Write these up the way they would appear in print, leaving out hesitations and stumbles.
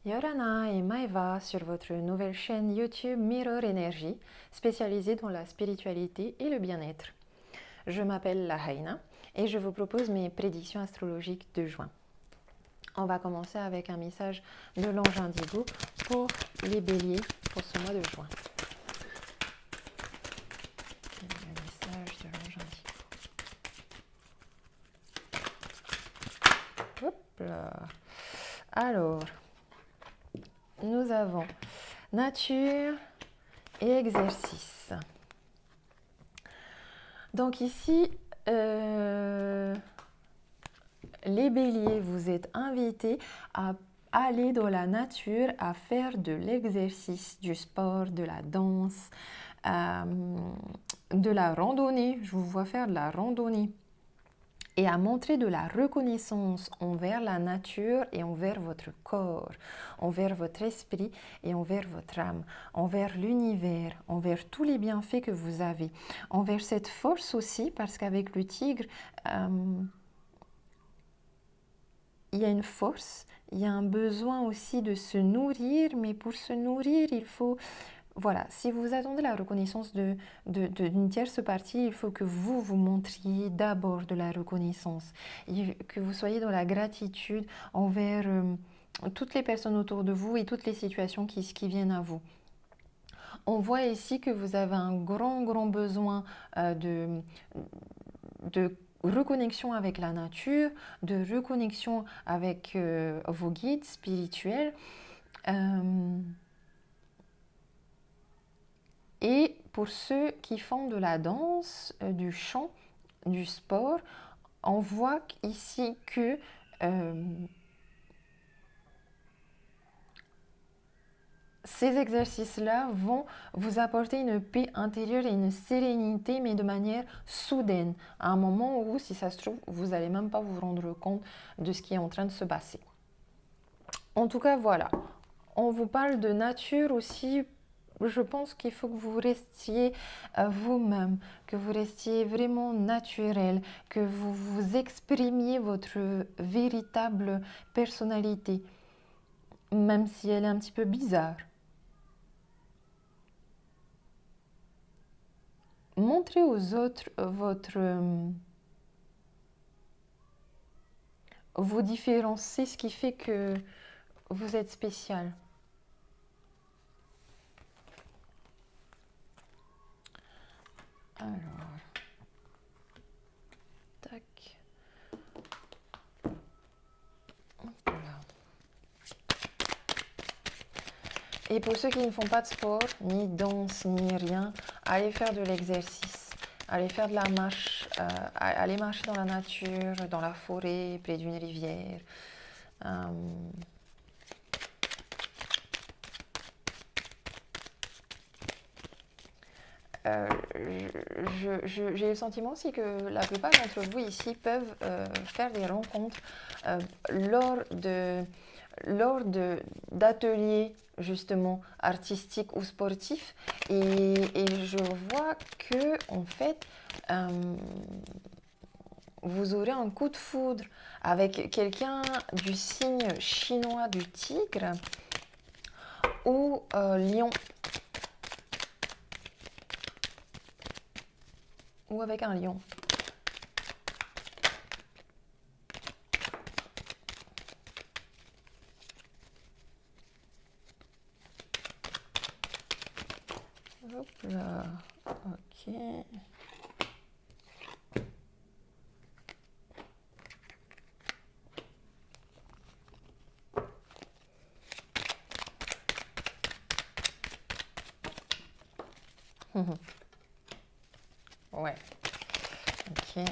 Yorana et Maeva sur votre nouvelle chaîne YouTube Mirror Energy, spécialisée dans la spiritualité et le bien-être. Je m'appelle Lahaina et je vous propose mes prédictions astrologiques de juin. On va commencer avec un message de l'ange indigo pour les béliers pour ce mois de juin. Le message de l'ange indigo. Hop là. Alors, nous avons nature et exercice. Donc ici, les béliers, vous êtes invités à aller dans la nature, à faire de l'exercice, du sport, de la danse, de la randonnée. Je vous vois faire de la randonnée. Et à montrer de la reconnaissance envers la nature et envers votre corps, envers votre esprit et envers votre âme, envers l'univers, envers tous les bienfaits que vous avez, envers cette force aussi, parce qu'avec le tigre, il y a une force, il y a un besoin aussi de se nourrir, mais pour se nourrir, il faut... Voilà, si vous attendez la reconnaissance d'une tierce partie, il faut que vous montriez d'abord de la reconnaissance, que vous soyez dans la gratitude envers toutes les personnes autour de vous et toutes les situations qui viennent à vous. On voit ici que vous avez un grand besoin de reconnexion avec la nature, de reconnexion avec vos guides spirituels. Et pour ceux qui font de la danse, du chant, du sport, on voit ici que ces exercices-là vont vous apporter une paix intérieure et une sérénité, mais de manière soudaine, à un moment où, si ça se trouve, vous n'allez même pas vous rendre compte de ce qui est en train de se passer. En tout cas, voilà. On vous parle de nature aussi. Je pense qu'il faut que vous restiez vous-même, que vous restiez vraiment naturel, que vous vous exprimiez votre véritable personnalité, même si elle est un petit peu bizarre. Montrez aux autres vos différences, c'est ce qui fait que vous êtes spécial. Alors, tac. Voilà. Et pour ceux qui ne font pas de sport, ni danse, ni rien, allez faire de l'exercice. Allez faire de la marche, allez marcher dans la nature, dans la forêt, près d'une rivière. J'ai le sentiment aussi que la plupart d'entre vous ici peuvent faire des rencontres lors d'ateliers justement artistiques ou sportifs, et je vois que en fait vous aurez un coup de foudre avec quelqu'un du signe chinois du tigre ou lion, ou avec un lion. Hop là, ok. Ouais, ok.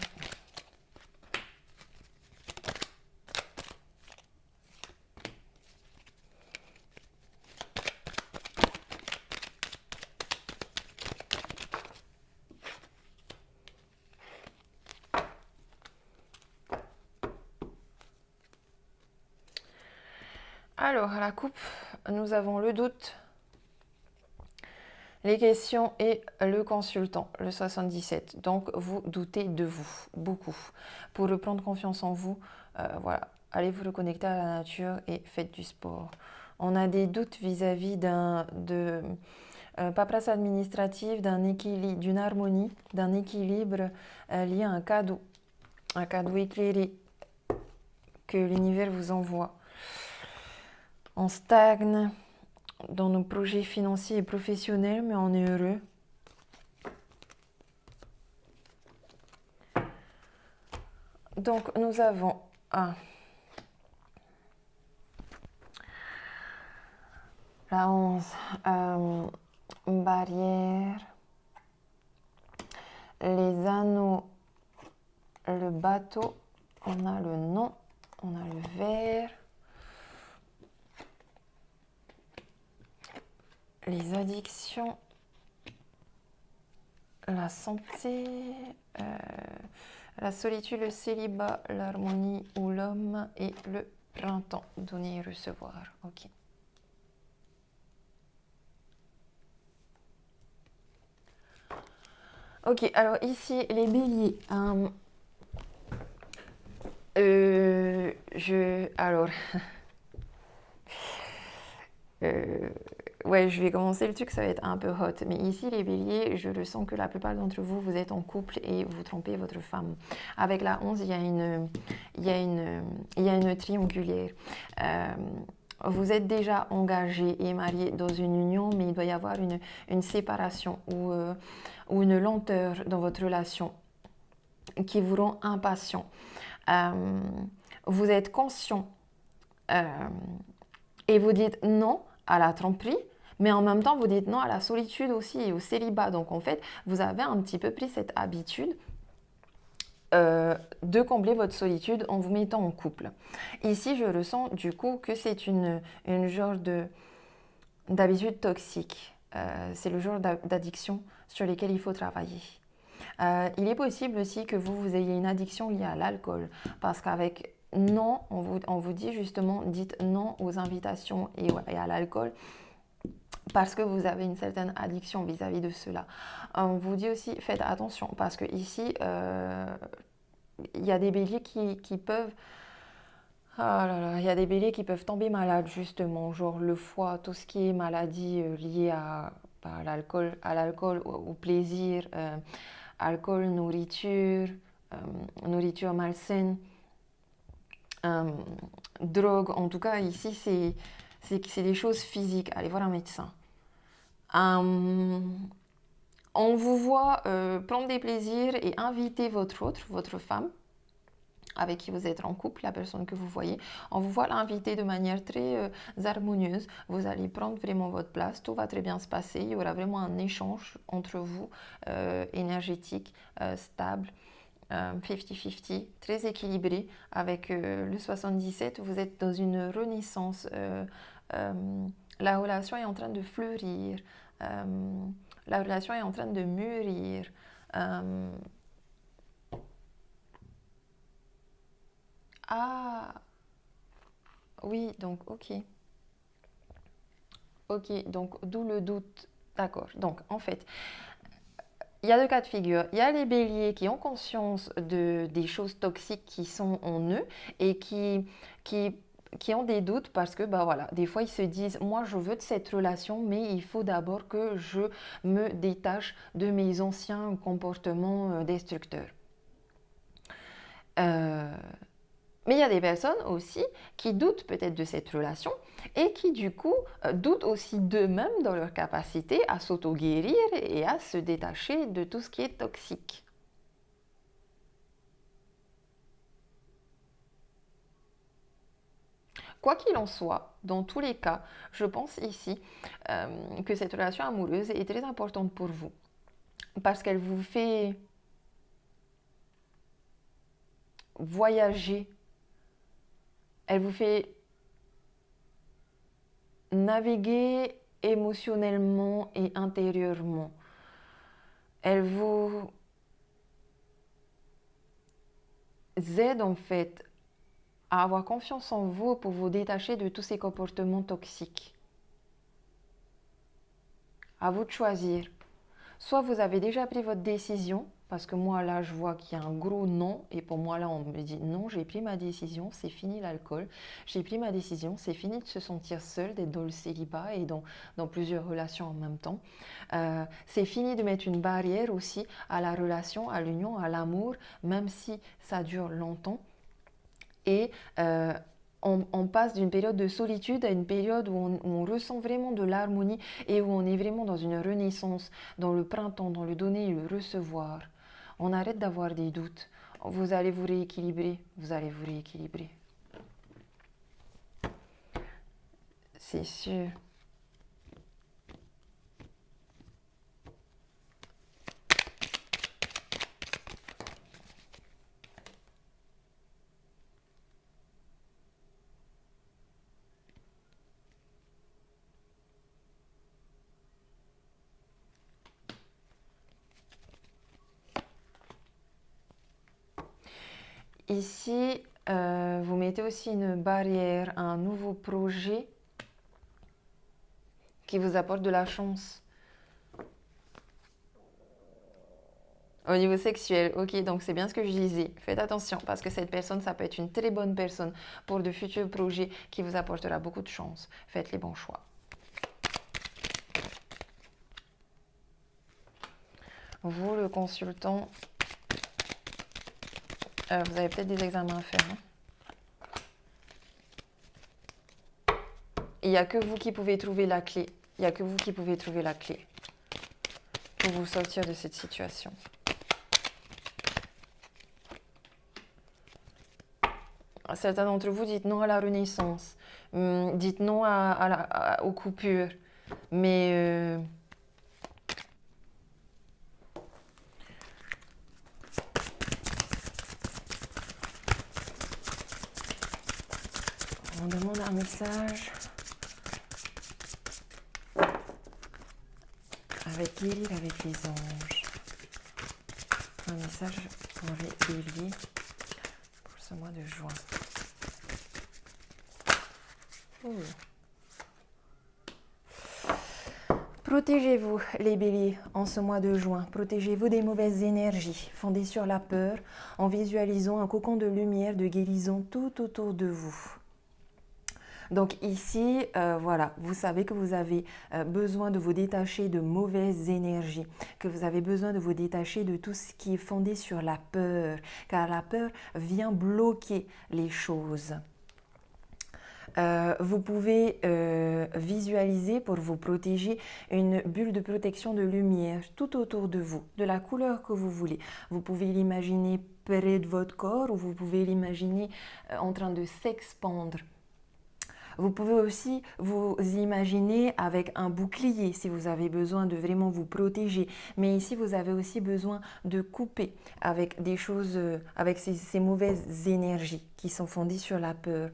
Alors, à la coupe, nous avons le doute, les questions et le consultant, le 77. Donc, vous doutez de vous, beaucoup. Pour reprendre confiance en vous, voilà, allez vous reconnecter à la nature et faites du sport. On a des doutes vis-à-vis paperasse administrative, d'une harmonie, d'un équilibre lié à un cadeau éclairé que l'univers vous envoie. On stagne dans nos projets financiers et professionnels, mais on est heureux. Donc, nous avons la 11, barrière, les anneaux, le bateau, on a le nom, on a le verre, les addictions, la santé, la solitude, le célibat, l'harmonie ou l'homme et le printemps. Donner et recevoir. Ok. Ok, alors ici, les béliers. Alors, ouais, je vais commencer le truc, ça va être un peu hot. Mais ici, les béliers, je le sens que la plupart d'entre vous, vous êtes en couple et vous trompez votre femme. Avec la 11, il y a une triangulaire. Vous êtes déjà engagé et marié dans une union, mais il doit y avoir une séparation ou une lenteur dans votre relation qui vous rend impatient. Vous êtes conscient et vous dites non à la tromperie, mais en même temps, vous dites non à la solitude aussi et au célibat. Donc, en fait, vous avez un petit peu pris cette habitude de combler votre solitude en vous mettant en couple. Ici, je ressens du coup que c'est une genre d'habitude toxique. C'est le genre d'addiction sur lesquelles il faut travailler. Il est possible aussi que vous ayez une addiction liée à l'alcool, parce qu'avec non, on vous dit justement, dites non aux invitations et à l'alcool, parce que vous avez une certaine addiction vis-à-vis de cela. On vous dit aussi, faites attention, parce que ici, il y a des béliers qui peuvent... Oh là là, il y a des béliers qui peuvent tomber malades, justement, genre le foie, tout ce qui est maladie liée à l'alcool, au plaisir, alcool, nourriture, nourriture malsaine, drogue. En tout cas, ici, c'est des choses physiques. Allez voir un médecin. On vous voit prendre des plaisirs et inviter votre femme, avec qui vous êtes en couple, la personne que vous voyez, on vous voit l'inviter de manière très harmonieuse. Vous allez prendre vraiment votre place, tout va très bien se passer. Il y aura vraiment un échange entre vous, énergétique, stable, 50-50, très équilibré. Avec le 77, vous êtes dans une renaissance. La relation est en train de fleurir. La relation est en train de mûrir. Ah, oui, donc ok. Ok, donc d'où le doute. D'accord. Donc en fait, il y a deux cas de figure. Il y a les béliers qui ont conscience des choses toxiques qui sont en eux et qui ont des doutes parce que, bah voilà, des fois ils se disent, moi je veux de cette relation, mais il faut d'abord que je me détache de mes anciens comportements destructeurs. Mais il y a des personnes aussi qui doutent peut-être de cette relation et qui du coup doutent aussi d'eux-mêmes dans leur capacité à s'auto-guérir et à se détacher de tout ce qui est toxique. Quoi qu'il en soit, dans tous les cas, je pense ici que cette relation amoureuse est très importante pour vous parce qu'elle vous fait voyager, elle vous fait naviguer émotionnellement et intérieurement. Elle vous aide en fait à avoir confiance en vous pour vous détacher de tous ces comportements toxiques. À vous de choisir. Soit vous avez déjà pris votre décision Parce que moi, là, je vois qu'il y a un gros non. Et pour moi, là, on me dit non, j'ai pris ma décision, c'est fini l'alcool. J'ai pris ma décision, c'est fini de se sentir seul, d'être dans le célibat et dans plusieurs relations en même temps. C'est fini de mettre une barrière aussi à la relation, à l'union, à l'amour, même si ça dure longtemps. Et on passe d'une période de solitude à une période où on ressent vraiment de l'harmonie et où on est vraiment dans une renaissance, dans le printemps, dans le donner et le recevoir. On arrête d'avoir des doutes. Vous allez vous rééquilibrer, vous allez vous rééquilibrer. C'est sûr. Ici, vous mettez aussi une barrière à un nouveau projet qui vous apporte de la chance. Au niveau sexuel, ok, donc c'est bien ce que je disais. Faites attention parce que cette personne, ça peut être une très bonne personne pour de futurs projets qui vous apportera beaucoup de chance. Faites les bons choix. Vous, le consultant, vous avez peut-être des examens à faire. Il n'y a que vous qui pouvez trouver la clé. Il n'y a que vous qui pouvez trouver la clé pour vous sortir de cette situation. Certains d'entre vous dites non à la renaissance, dites non aux coupures, mais on demande un message avec guérir avec les anges. Un message pour les béliers pour ce mois de juin. Protégez-vous les béliers en ce mois de juin. Protégez-vous des mauvaises énergies fondées sur la peur en visualisant un cocon de lumière, de guérison tout autour de vous. Donc ici, voilà, vous savez que vous avez besoin de vous détacher de mauvaises énergies, que vous avez besoin de vous détacher de tout ce qui est fondé sur la peur, car la peur vient bloquer les choses. Vous pouvez visualiser pour vous protéger une bulle de protection de lumière tout autour de vous, de la couleur que vous voulez. Vous pouvez l'imaginer près de votre corps ou vous pouvez l'imaginer en train de s'expandre. Vous pouvez aussi vous imaginer avec un bouclier si vous avez besoin de vraiment vous protéger. Mais ici, vous avez aussi besoin de couper avec des choses, avec ces mauvaises énergies qui sont fondées sur la peur.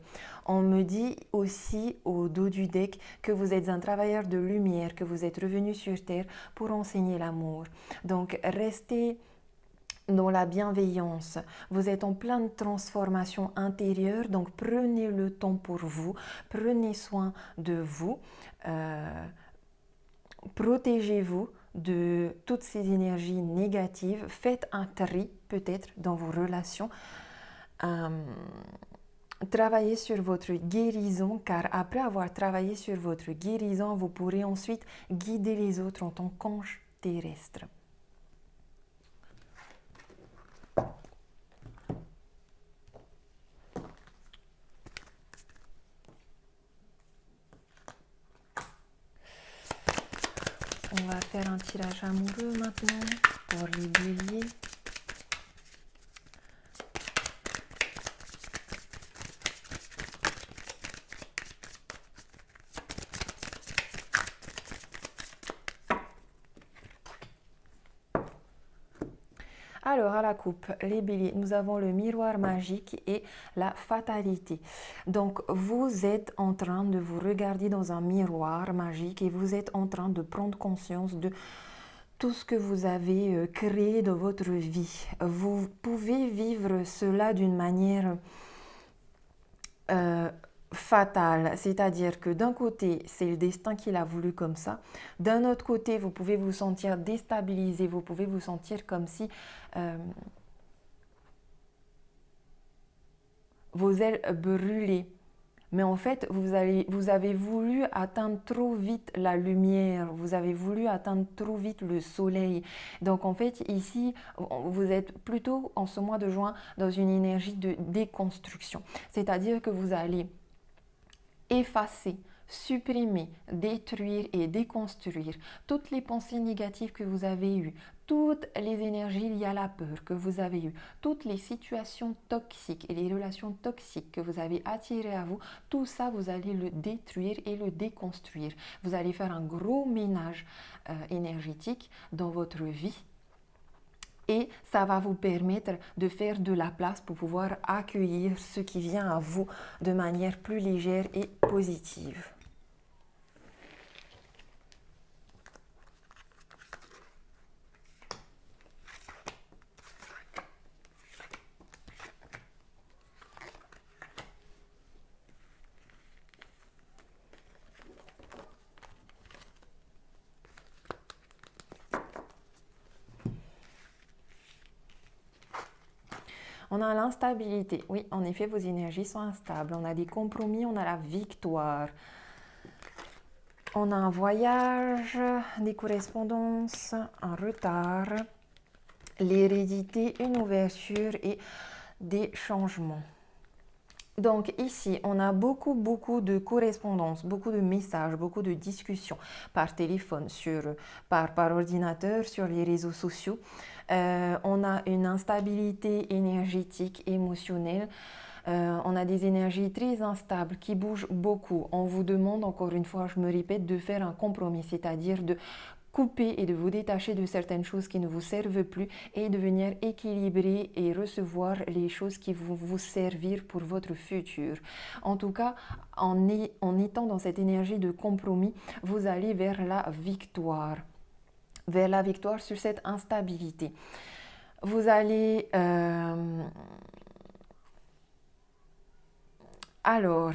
On me dit aussi au dos du deck que vous êtes un travailleur de lumière, que vous êtes revenu sur Terre pour enseigner l'amour. Donc, restez dans la bienveillance. Vous êtes en pleine transformation intérieure, donc prenez le temps pour vous, prenez soin de vous, protégez-vous de toutes ces énergies négatives, faites un tri peut-être dans vos relations. Travaillez sur votre guérison, car après avoir travaillé sur votre guérison, vous pourrez ensuite guider les autres en tant qu'ange terrestre. On va faire un tirage amoureux maintenant pour les béliers. Alors, à la coupe, les béliers, nous avons le miroir magique et la fatalité. Donc, vous êtes en train de vous regarder dans un miroir magique et vous êtes en train de prendre conscience de tout ce que vous avez créé dans votre vie. Vous pouvez vivre cela d'une manière fatal, c'est-à-dire que d'un côté, c'est le destin qu'il a voulu comme ça, d'un autre côté, vous pouvez vous sentir déstabilisé, vous pouvez vous sentir comme si vos ailes brûlaient. Mais en fait, vous avez voulu atteindre trop vite la lumière, vous avez voulu atteindre trop vite le soleil. Donc en fait, ici, vous êtes plutôt en ce mois de juin dans une énergie de déconstruction. C'est-à-dire que vous allez effacer, supprimer, détruire et déconstruire toutes les pensées négatives que vous avez eues, toutes les énergies liées à la peur que vous avez eues, toutes les situations toxiques et les relations toxiques que vous avez attirées à vous, tout ça, vous allez le détruire et le déconstruire. Vous allez faire un gros ménage énergétique dans votre vie. Et ça va vous permettre de faire de la place pour pouvoir accueillir ce qui vient à vous de manière plus légère et positive. On a l'instabilité. Oui, en effet, vos énergies sont instables. On a des compromis, on a la victoire. On a un voyage, des correspondances, un retard, l'hérédité, une ouverture et des changements. Donc ici, on a beaucoup de correspondances, beaucoup de messages, beaucoup de discussions par téléphone, par ordinateur, sur les réseaux sociaux. On a une instabilité énergétique, émotionnelle. On a des énergies très instables qui bougent beaucoup. On vous demande, encore une fois, je me répète, de faire un compromis, c'est-à-dire de couper et de vous détacher de certaines choses qui ne vous servent plus et de venir équilibrer et recevoir les choses qui vont vous servir pour votre futur. En tout cas, en étant dans cette énergie de compromis, vous allez vers la victoire sur cette instabilité. Vous allez... Alors,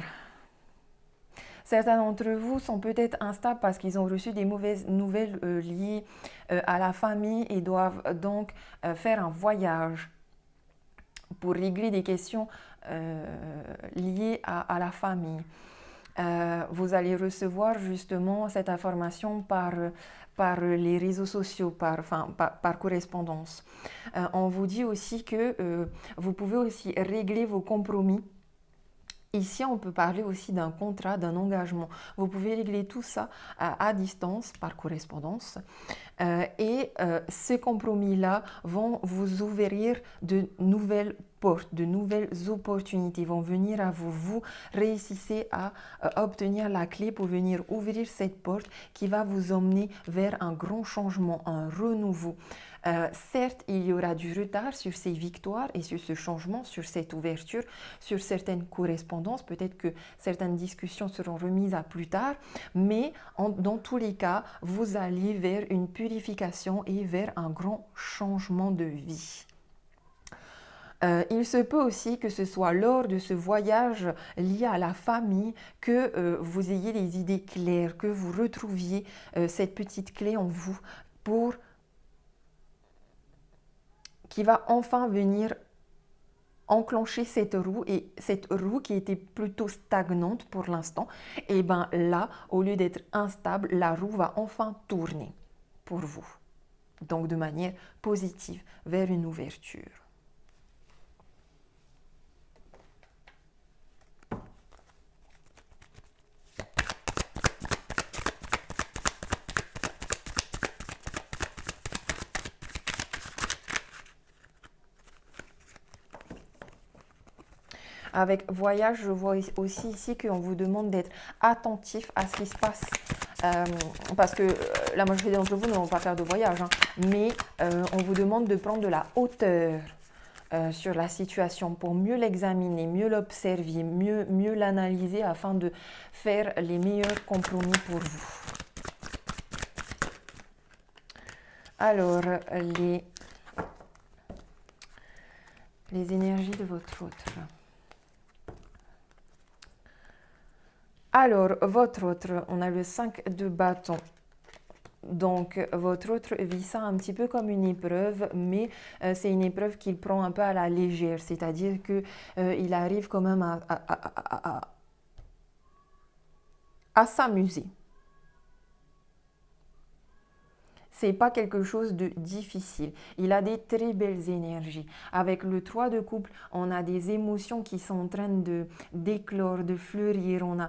certains d'entre vous sont peut-être instables parce qu'ils ont reçu des mauvaises nouvelles liées à la famille et doivent donc faire un voyage pour régler des questions liées à la famille. Vous allez recevoir justement cette information par les réseaux sociaux, par correspondance. On vous dit aussi que vous pouvez aussi régler vos compromis. Ici, on peut parler aussi d'un contrat, d'un engagement. Vous pouvez régler tout ça à distance, par correspondance. Et ces compromis-là vont vous ouvrir de nouvelles portes, de nouvelles opportunités vont venir à vous. Vous réussissez à obtenir la clé pour venir ouvrir cette porte qui va vous emmener vers un grand changement, un renouveau. Certes, il y aura du retard sur ces victoires et sur ce changement, sur cette ouverture, sur certaines correspondances. Peut-être que certaines discussions seront remises à plus tard, mais dans tous les cas, vous allez vers une purification et vers un grand changement de vie. Il se peut aussi que ce soit lors de ce voyage lié à la famille que vous ayez les idées claires, que vous retrouviez cette petite clé en vous qui va enfin venir enclencher cette roue, et cette roue qui était plutôt stagnante pour l'instant, et bien là, au lieu d'être instable, la roue va enfin tourner pour vous. Donc de manière positive, vers une ouverture. Avec voyage, je vois aussi ici qu'on vous demande d'être attentif à ce qui se passe. Parce que la majorité d'entre vous ne vont pas faire de voyage, hein, mais on vous demande de prendre de la hauteur sur la situation pour mieux l'examiner, mieux l'observer, mieux l'analyser afin de faire les meilleurs compromis pour vous. Alors, les énergies de votre autre. Alors, votre autre, on a le 5 de bâton. Donc, votre autre vit ça un petit peu comme une épreuve, mais c'est une épreuve qu'il prend un peu à la légère, c'est-à-dire qu'il arrive quand même à s'amuser. C'est pas quelque chose de difficile. Il a des très belles énergies. Avec le 3 de couple, on a des émotions qui sont en train de d'éclore, de fleurir. On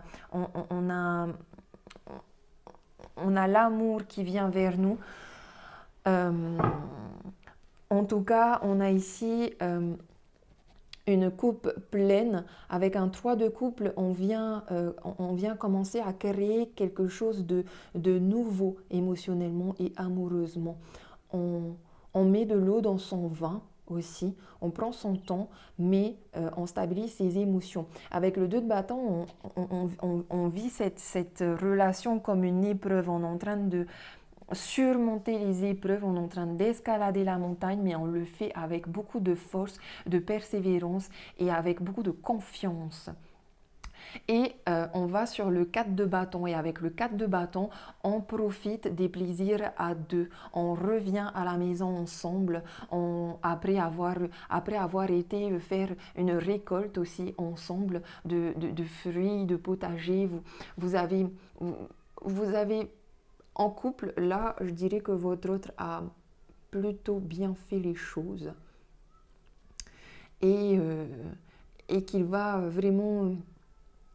a l'amour qui vient vers nous. En tout cas, on a ici une coupe pleine. Avec un 3 de couple, on vient commencer à créer quelque chose de nouveau émotionnellement et amoureusement. On met de l'eau dans son vin aussi, on prend son temps, mais on stabilise ses émotions. Avec le 2 de bâton, on vit cette relation comme une épreuve. On est en train de surmonter les épreuves, on est en train d'escalader la montagne, mais on le fait avec beaucoup de force, de persévérance et avec beaucoup de confiance. Et on va sur le 4 de bâton, et avec le 4 de bâton, on profite des plaisirs à deux. On revient à la maison ensemble, après avoir été faire une récolte aussi ensemble de fruits, de potagers. Vous avez en couple, là, je dirais que votre autre a plutôt bien fait les choses et qu'il va vraiment,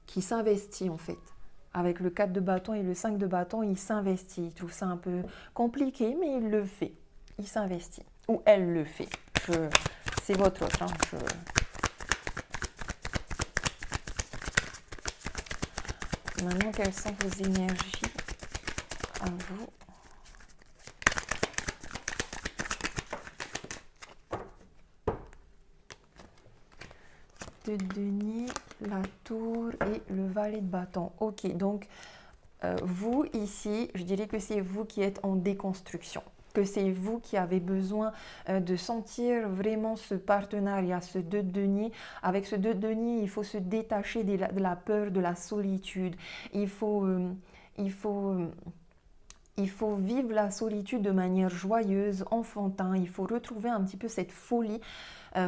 qu'il s'investit en fait. Avec le 4 de bâton et le 5 de bâton, il s'investit. Il trouve ça un peu compliqué, mais il le fait. Il s'investit. Ou elle le fait. C'est votre autre. Hein. Maintenant, quelles sont vos énergies à vous? De denier, la tour et le valet de bâton. Ok, donc vous ici, je dirais que c'est vous qui êtes en déconstruction, que c'est vous qui avez besoin de sentir vraiment ce partenariat, ce 2 de denier. Avec ce 2 de denier, il faut se détacher de la peur, de la solitude. Il faut vivre la solitude de manière joyeuse, enfantin. Il faut retrouver un petit peu cette folie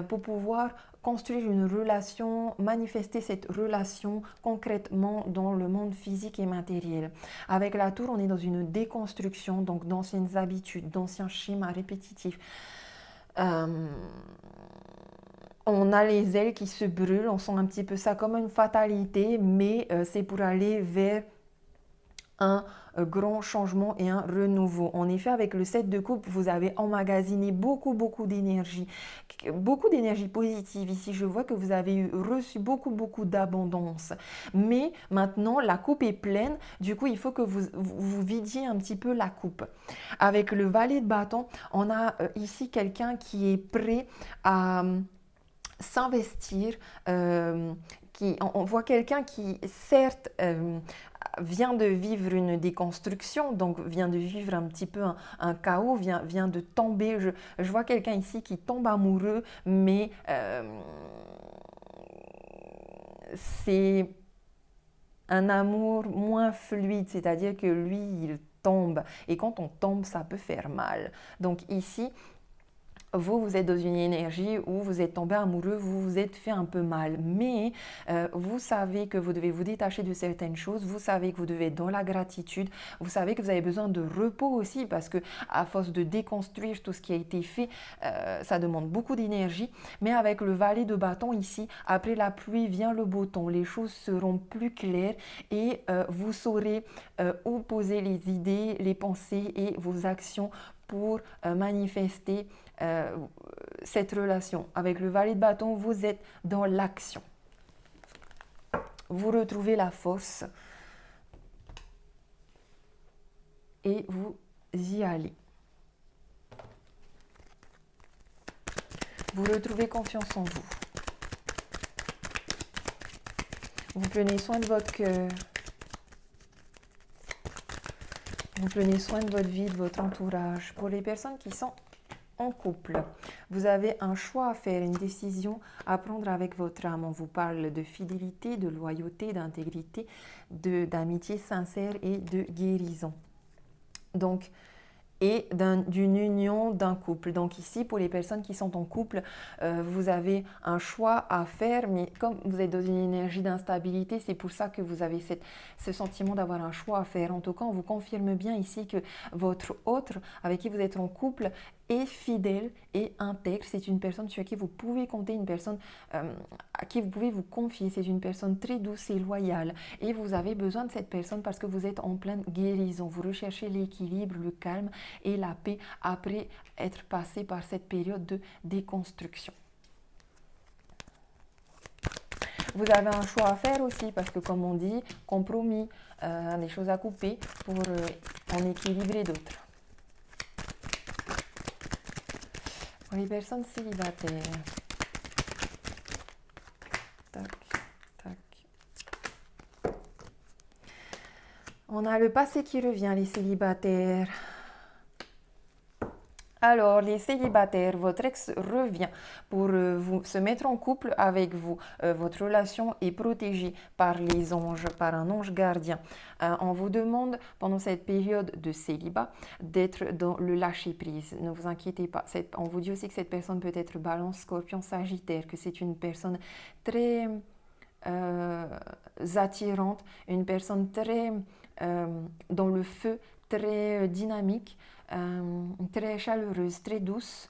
pour pouvoir construire une relation, manifester cette relation concrètement dans le monde physique et matériel. Avec la tour, on est dans une déconstruction, donc d'anciennes habitudes, d'anciens schémas répétitifs. On a les ailes qui se brûlent, on sent un petit peu ça comme une fatalité, mais c'est pour aller vers un grand changement et un renouveau. En effet, avec le 7 de coupe, vous avez emmagasiné beaucoup d'énergie positive. Ici, je vois que vous avez reçu beaucoup d'abondance. Mais maintenant, la coupe est pleine. Du coup, il faut que vous vidiez un petit peu la coupe. Avec le valet de bâton, on a ici quelqu'un qui est prêt à s'investir. On voit quelqu'un qui, certes, vient de vivre une déconstruction, donc vient de vivre un petit peu un chaos, vient de tomber. Je vois quelqu'un ici qui tombe amoureux, mais c'est un amour moins fluide, c'est-à-dire que lui, il tombe. Et quand on tombe, ça peut faire mal. Donc ici, vous êtes dans une énergie où vous êtes tombé amoureux, vous vous êtes fait un peu mal. Mais vous savez que vous devez vous détacher de certaines choses, vous savez que vous devez être dans la gratitude, vous savez que vous avez besoin de repos aussi parce que à force de déconstruire tout ce qui a été fait, ça demande beaucoup d'énergie. Mais avec le valet de bâton ici, après la pluie vient le beau temps, les choses seront plus claires et vous saurez où poser les idées, les pensées et vos actions pour manifester cette relation. Avec le valet de bâton, vous êtes dans l'action. Vous retrouvez la force et vous y allez. Vous retrouvez confiance en vous. Vous prenez soin de votre cœur. Vous prenez soin de votre vie, de votre entourage. Pour les personnes qui sont en couple, Vous avez un choix à faire, une décision à prendre avec votre âme. On vous parle de fidélité, de loyauté, d'intégrité, d'amitié sincère et de guérison. Donc, et d'une union d'un couple. Donc ici, pour les personnes qui sont en couple, vous avez un choix à faire, mais comme vous êtes dans une énergie d'instabilité, c'est pour ça que vous avez ce sentiment d'avoir un choix à faire. En tout cas, on vous confirme bien ici que votre autre, avec qui vous êtes en couple, est fidèle et intègre. C'est une personne sur qui vous pouvez compter, une personne à qui vous pouvez vous confier. C'est une personne très douce et loyale. Et vous avez besoin de cette personne parce que vous êtes en pleine guérison. Vous recherchez l'équilibre, le calme et la paix après être passé par cette période de déconstruction. Vous avez un choix à faire aussi parce que, comme on dit, compromis, des choses à couper pour en équilibrer d'autres. Pour les personnes célibataires, tac, tac. On a le passé qui revient, les célibataires. Alors, les célibataires, votre ex revient pour se mettre en couple avec vous. Votre relation est protégée par les anges, par un ange gardien. On vous demande, pendant cette période de célibat, d'être dans le lâcher-prise. Ne vous inquiétez pas. On vous dit aussi que cette personne peut être Balance, Scorpion, Sagittaire, que c'est une personne très attirante, une personne très dans le feu, très dynamique, très chaleureuse, très douce,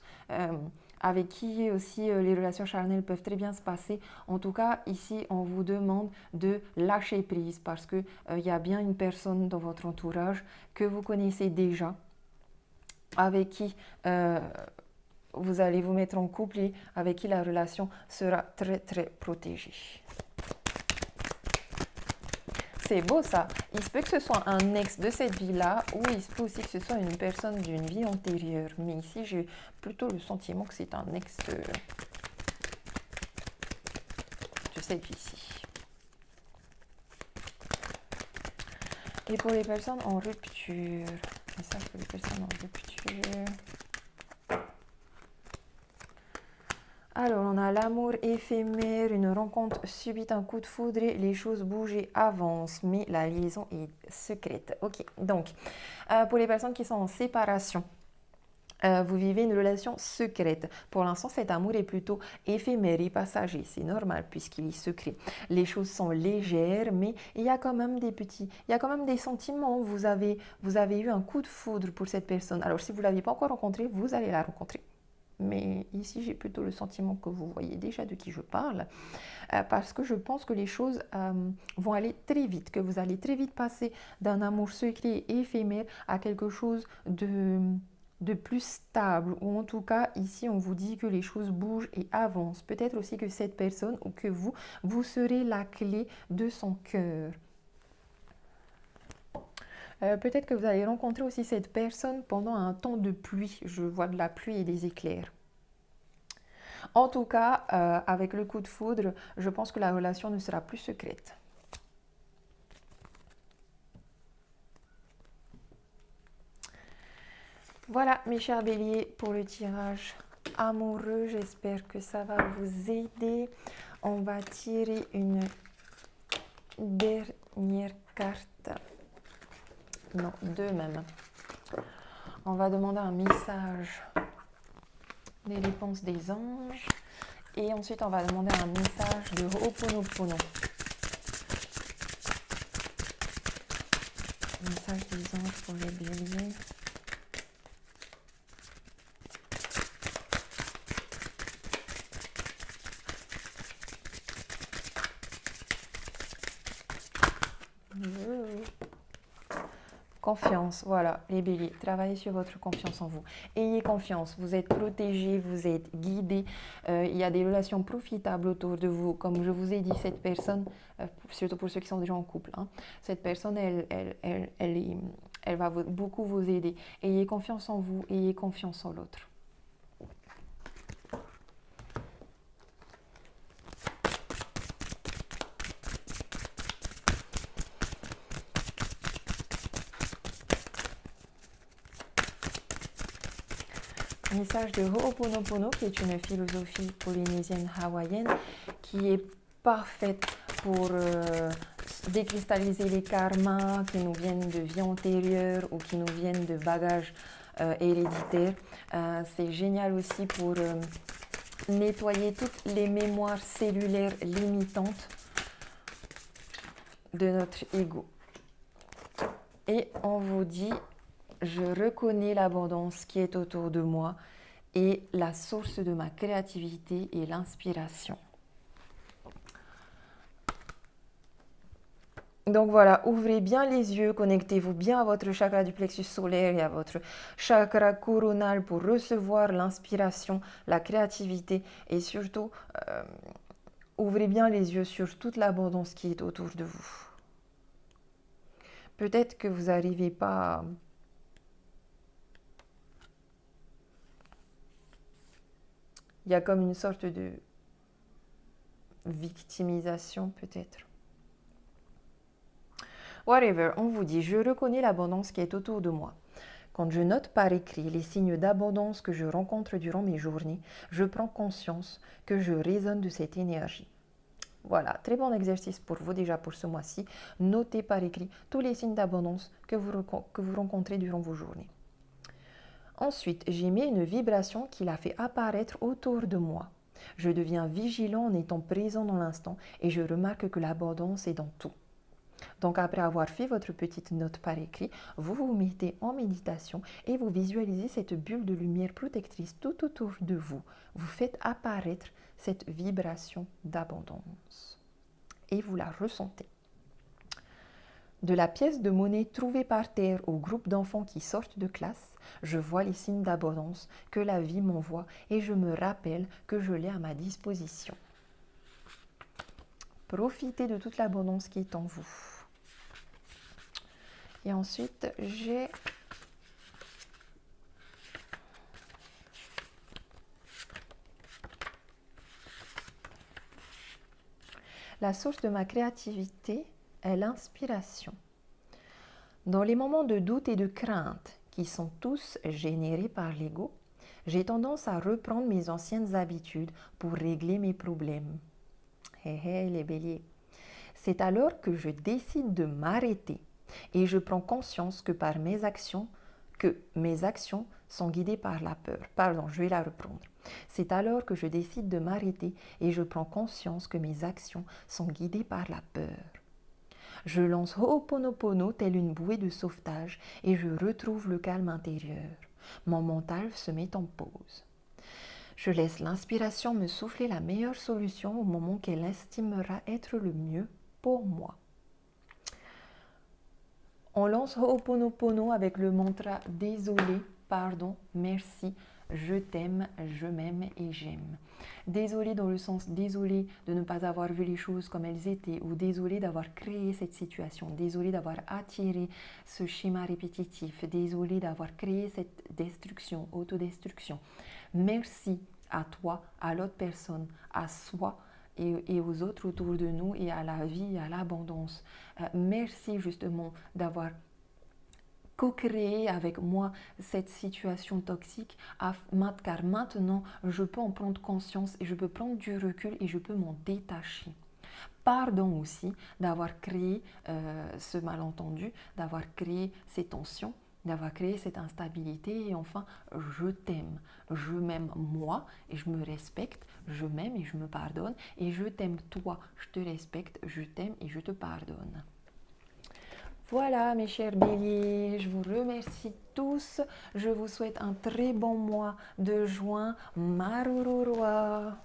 avec qui aussi les relations charnelles peuvent très bien se passer. En tout cas, ici, on vous demande de lâcher prise parce qu'il y a bien une personne dans votre entourage que vous connaissez déjà, avec qui vous allez vous mettre en couple et avec qui la relation sera très très protégée. C'est beau ça. Il se peut que ce soit un ex de cette vie-là ou il se peut aussi que ce soit une personne d'une vie antérieure. Mais ici, j'ai plutôt le sentiment que c'est un ex de cette vie-ci. Et pour les personnes en rupture, message pour les personnes en rupture. Alors, on a l'amour éphémère, une rencontre subite, un coup de foudre, les choses bougent et avancent, mais la liaison est secrète. Ok, donc, pour les personnes qui sont en séparation, vous vivez une relation secrète. Pour l'instant, cet amour est plutôt éphémère et passager. C'est normal puisqu'il est secret. Les choses sont légères, mais il y a quand même il y a quand même des sentiments. Vous avez eu un coup de foudre pour cette personne. Alors, si vous ne l'avez pas encore rencontrée, vous allez la rencontrer. Mais ici, j'ai plutôt le sentiment que vous voyez déjà de qui je parle, parce que je pense que les choses vont aller très vite, que vous allez très vite passer d'un amour secret et éphémère à quelque chose de plus stable, ou en tout cas, ici, on vous dit que les choses bougent et avancent. Peut-être aussi que cette personne, ou que vous serez la clé de son cœur. Peut-être que vous allez rencontrer aussi cette personne pendant un temps de pluie. Je vois de la pluie et des éclairs. En tout cas, avec le coup de foudre, je pense que la relation ne sera plus secrète. Voilà, mes chers béliers, pour le tirage amoureux. J'espère que ça va vous aider. On va tirer une dernière carte. Non, deux même. On va demander un message des réponses des anges. Et ensuite, on va demander un message de Ho'oponopono. Message des anges pour les béliers. Confiance, voilà, les béliers, travaillez sur votre confiance en vous. Ayez confiance, vous êtes protégés, vous êtes guidés, il y a des relations profitables autour de vous. Comme je vous ai dit, cette personne, surtout pour ceux qui sont déjà en couple, hein, cette personne, elle va beaucoup vous aider. Ayez confiance en vous, ayez confiance en l'autre. Message de Ho'oponopono, qui est une philosophie polynésienne hawaïenne qui est parfaite pour décristalliser les karmas qui nous viennent de vie antérieure ou qui nous viennent de bagages héréditaires. C'est génial aussi pour nettoyer toutes les mémoires cellulaires limitantes de notre ego. Et on vous dit, je reconnais l'abondance qui est autour de moi et la source de ma créativité et l'inspiration. Donc voilà, ouvrez bien les yeux, connectez-vous bien à votre chakra du plexus solaire et à votre chakra coronal pour recevoir l'inspiration, la créativité et surtout, ouvrez bien les yeux sur toute l'abondance qui est autour de vous. Peut-être que vous n'arrivez pas à... Il y a comme une sorte de victimisation peut-être. Whatever, on vous dit, je reconnais l'abondance qui est autour de moi. Quand je note par écrit les signes d'abondance que je rencontre durant mes journées, je prends conscience que je résonne de cette énergie. Voilà, très bon exercice pour vous déjà pour ce mois-ci. Notez par écrit tous les signes d'abondance que vous rencontrez durant vos journées. Ensuite, j'émets une vibration qui la fait apparaître autour de moi. Je deviens vigilant en étant présent dans l'instant et je remarque que l'abondance est dans tout. Donc après avoir fait votre petite note par écrit, vous vous mettez en méditation et vous visualisez cette bulle de lumière protectrice tout autour de vous. Vous faites apparaître cette vibration d'abondance et vous la ressentez. De la pièce de monnaie trouvée par terre au groupe d'enfants qui sortent de classe, je vois les signes d'abondance que la vie m'envoie et je me rappelle que je l'ai à ma disposition. Profitez de toute l'abondance qui est en vous. Et ensuite, j'ai la source de ma créativité est l'inspiration. Dans les moments de doute et de crainte, qui sont tous générés par l'ego, j'ai tendance à reprendre mes anciennes habitudes pour régler mes problèmes. Hé hé les béliers. C'est alors que je décide de m'arrêter et je prends conscience que mes actions sont guidées par la peur. Pardon, je vais la reprendre. C'est alors que je décide de m'arrêter et je prends conscience que mes actions sont guidées par la peur. Je lance Ho'oponopono tel une bouée de sauvetage et je retrouve le calme intérieur. Mon mental se met en pause. Je laisse l'inspiration me souffler la meilleure solution au moment qu'elle estimera être le mieux pour moi. On lance Ho'oponopono avec le mantra désolé, pardon, merci, je t'aime, je m'aime et j'aime. Désolé dans le sens désolé de ne pas avoir vu les choses comme elles étaient ou désolé d'avoir créé cette situation, désolé d'avoir attiré ce schéma répétitif, désolé d'avoir créé cette destruction, autodestruction. Merci à toi, à l'autre personne, à soi et aux autres autour de nous et à la vie, à l'abondance. Merci justement d'avoir co-créé avec moi cette situation toxique, car maintenant je peux en prendre conscience et je peux prendre du recul et je peux m'en détacher. Pardon aussi d'avoir créé ce malentendu, d'avoir créé ces tensions, d'avoir créé cette instabilité et enfin je t'aime, je m'aime moi et je me respecte, je m'aime et je me pardonne et je t'aime toi, je te respecte, je t'aime et je te pardonne. Voilà mes chers béliers, je vous remercie tous, je vous souhaite un très bon mois de juin, Marururua.